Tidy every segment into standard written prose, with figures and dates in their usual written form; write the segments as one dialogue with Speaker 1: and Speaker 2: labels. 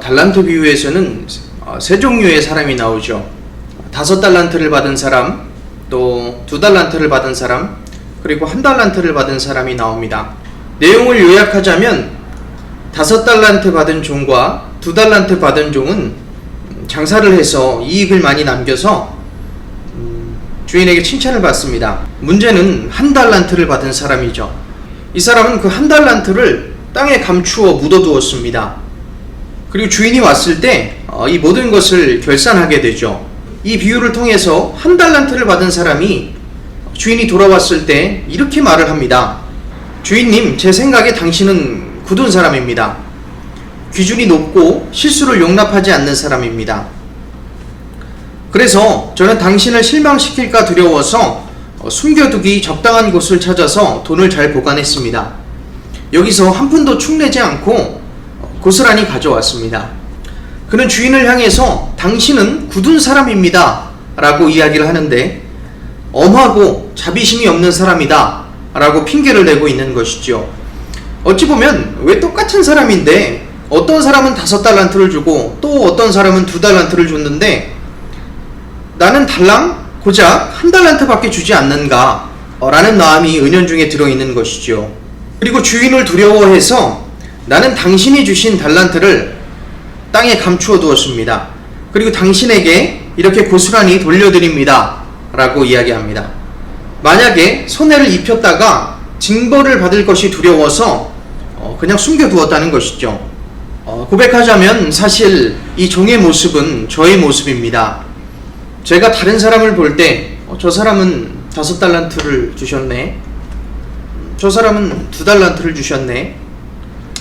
Speaker 1: 달란트 비유에서는 세 종류의 사람이 나오죠. 5달란트를 받은 사람, 또 2달란트를 받은 사람, 그리고 1달란트를 받은 사람이 나옵니다. 내용을 요약하자면 5달란트 받은 종과 2달란트 받은 종은 장사를 해서 이익을 많이 남겨서 주인에게 칭찬을 받습니다. 문제는 1달란트를 받은 사람이죠. 이 사람은 그 1달란트를 땅에 감추어 묻어두었습니다. 그리고 주인이 왔을 때 이 모든 것을 결산하게 되죠. 이 비유를 통해서 1달란트를 받은 사람이 주인이 돌아왔을 때 이렇게 말을 합니다. 주인님, 제 생각에 당신은 굳은 사람입니다. 기준이 높고 실수를 용납하지 않는 사람입니다. 그래서 저는 당신을 실망시킬까 두려워서 숨겨두기 적당한 곳을 찾아서 돈을 잘 보관했습니다. 여기서 한 푼도 축내지 않고 고스란히 가져왔습니다. 그는 주인을 향해서 당신은 굳은 사람입니다 라고 이야기를 하는데 엄하고 자비심이 없는 사람이다 라고 핑계를 대고 있는 것이죠. 어찌 보면 왜 똑같은 사람인데 어떤 사람은 5달란트를 주고 또 어떤 사람은 2달란트를 줬는데 나는 달랑 고작 1달란트밖에 주지 않는가 라는 마음이 은연중에 들어있는 것이죠. 그리고 주인을 두려워해서 나는 당신이 주신 달란트를 땅에 감추어 두었습니다. 그리고 당신에게 이렇게 고스란히 돌려드립니다 라고 이야기합니다. 만약에 손해를 입혔다가 징벌을 받을 것이 두려워서 그냥 숨겨두었다는 것이죠. 고백하자면 사실 이 종의 모습은 저의 모습입니다. 제가 다른 사람을 볼 때 저 사람은 5달란트를 주셨네, 저 사람은 2달란트를 주셨네,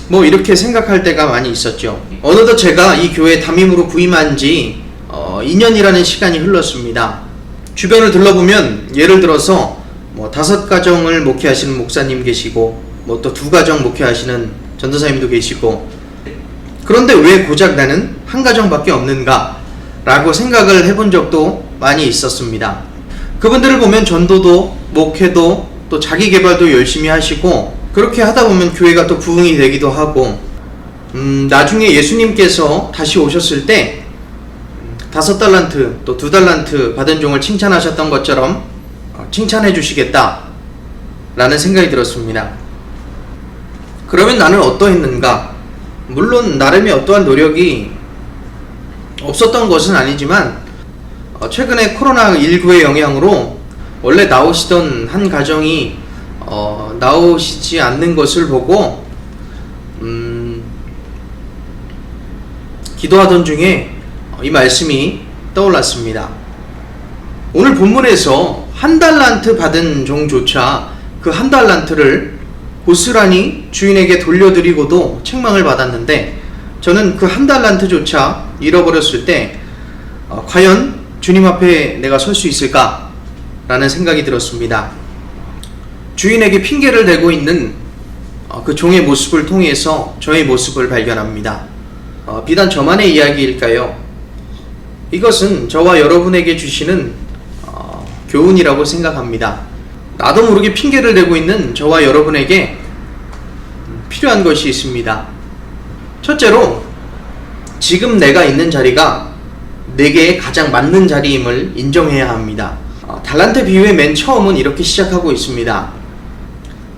Speaker 1: 뭐 이렇게 생각할 때가 많이 있었죠. 어느덧 제가 이 교회 담임으로 부임한 지 2년이라는 시간이 흘렀습니다. 주변을 둘러보면 예를 들어서 5가정을 목회하시는 목사님 계시고 또 2가정 목회하시는 전도사님도 계시고, 그런데 왜 고작 나는 1가정밖에 없는가 라고 생각을 해본 적도 많이 있었습니다. 그분들을 보면 전도도 목회도 또 자기개발도 열심히 하시고 그렇게 하다 보면 교회가 또 부흥이 되기도 하고, 나중에 예수님께서 다시 오셨을 때 5달란트 또 2달란트 받은 종을 칭찬하셨던 것처럼 칭찬해 주시겠다 라는 생각이 들었습니다. 그러면 나는 어떠했는가? 물론 나름의 어떠한 노력이 없었던 것은 아니지만 최근에 코로나19의 영향으로 원래 나오시던 한 가정이 나오시지 않는 것을 보고 기도하던 중에 이 말씀이 떠올랐습니다. 오늘 본문에서 1달란트 받은 종조차 그 1달란트를 고스란히 주인에게 돌려드리고도 책망을 받았는데, 저는 그 1달란트조차 잃어버렸을 때 과연 주님 앞에 내가 설 수 있을까? 라는 생각이 들었습니다. 주인에게 핑계를 대고 있는 그 종의 모습을 통해서 저의 모습을 발견합니다. 비단 저만의 이야기일까요? 이것은 저와 여러분에게 주시는 교훈이라고 생각합니다. 나도 모르게 핑계를 대고 있는 저와 여러분에게 필요한 것이 있습니다. 첫째로, 지금 내가 있는 자리가 내게 가장 맞는 자리임을 인정해야 합니다. 달란트 비유의 맨 처음은 이렇게 시작하고 있습니다.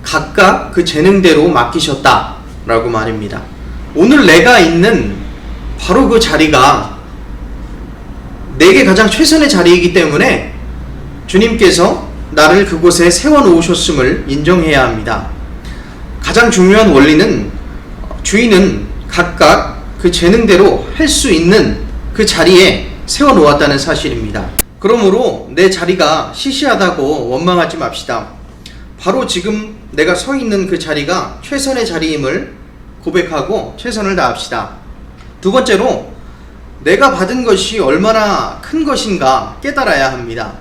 Speaker 1: 각각 그 재능대로 맡기셨다 라고 말입니다. 오늘 내가 있는 바로 그 자리가 내게 가장 최선의 자리이기 때문에 주님께서 나를 그곳에 세워놓으셨음을 인정해야 합니다. 가장 중요한 원리는 주인은 각각 그 재능대로 할 수 있는 그 자리에 세워놓았다는 사실입니다. 그러므로 내 자리가 시시하다고 원망하지 맙시다. 바로 지금 내가 서 있는 그 자리가 최선의 자리임을 고백하고 최선을 다합시다. 두 번째로, 내가 받은 것이 얼마나 큰 것인가 깨달아야 합니다.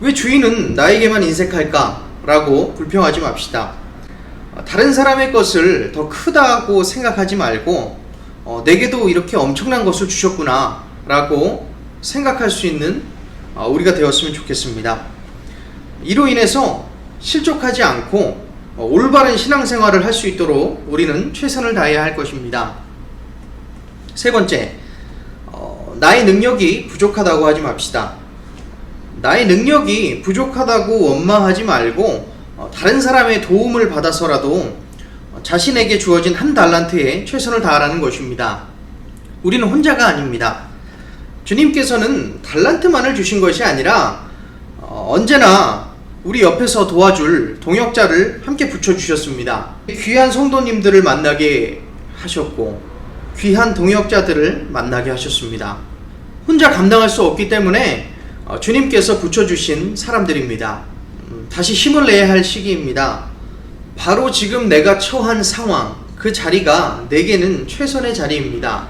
Speaker 1: 왜 주인은 나에게만 인색할까? 라고 불평하지 맙시다. 다른 사람의 것을 더 크다고 생각하지 말고 내게도 이렇게 엄청난 것을 주셨구나 라고 생각할 수 있는 우리가 되었으면 좋겠습니다. 이로 인해서 실족하지 않고 올바른 신앙생활을 할 수 있도록 우리는 최선을 다해야 할 것입니다. 세 번째, 나의 능력이 부족하다고 하지 맙시다. 나의 능력이 부족하다고 원망하지 말고 다른 사람의 도움을 받아서라도 자신에게 주어진 한 달란트에 최선을 다하라는 것입니다. 우리는 혼자가 아닙니다. 주님께서는 달란트만을 주신 것이 아니라 언제나 우리 옆에서 도와줄 동역자를 함께 붙여주셨습니다. 귀한 성도님들을 만나게 하셨고 귀한 동역자들을 만나게 하셨습니다. 혼자 감당할 수 없기 때문에 주님께서 붙여주신 사람들입니다. 다시 힘을 내야 할 시기입니다. 바로 지금 내가 처한 상황, 그 자리가 내게는 최선의 자리입니다.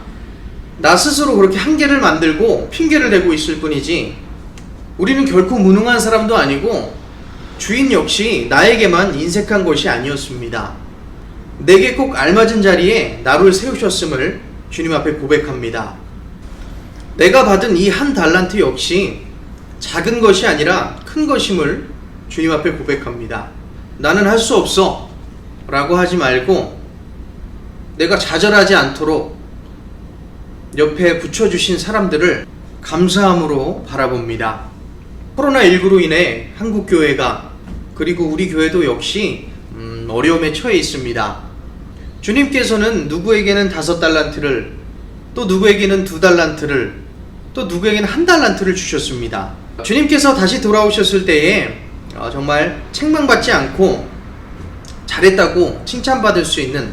Speaker 1: 나 스스로 그렇게 한계를 만들고 핑계를 대고 있을 뿐이지 우리는 결코 무능한 사람도 아니고 주인 역시 나에게만 인색한 것이 아니었습니다. 내게 꼭 알맞은 자리에 나를 세우셨음을 주님 앞에 고백합니다. 내가 받은 이 한 달란트 역시 작은 것이 아니라 큰 것임을 주님 앞에 고백합니다. 나는 할 수 없어 라고 하지 말고 내가 좌절하지 않도록 옆에 붙여주신 사람들을 감사함으로 바라봅니다. 코로나19로 인해 한국교회가 그리고 우리 교회도 역시 어려움에 처해 있습니다. 주님께서는 누구에게는 5달란트를 또 누구에게는 2달란트를 또 누구에게는 1달란트를 주셨습니다. 주님께서 다시 돌아오셨을 때에 정말 책망받지 않고 잘했다고 칭찬받을 수 있는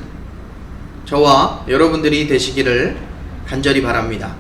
Speaker 1: 저와 여러분들이 되시기를 간절히 바랍니다.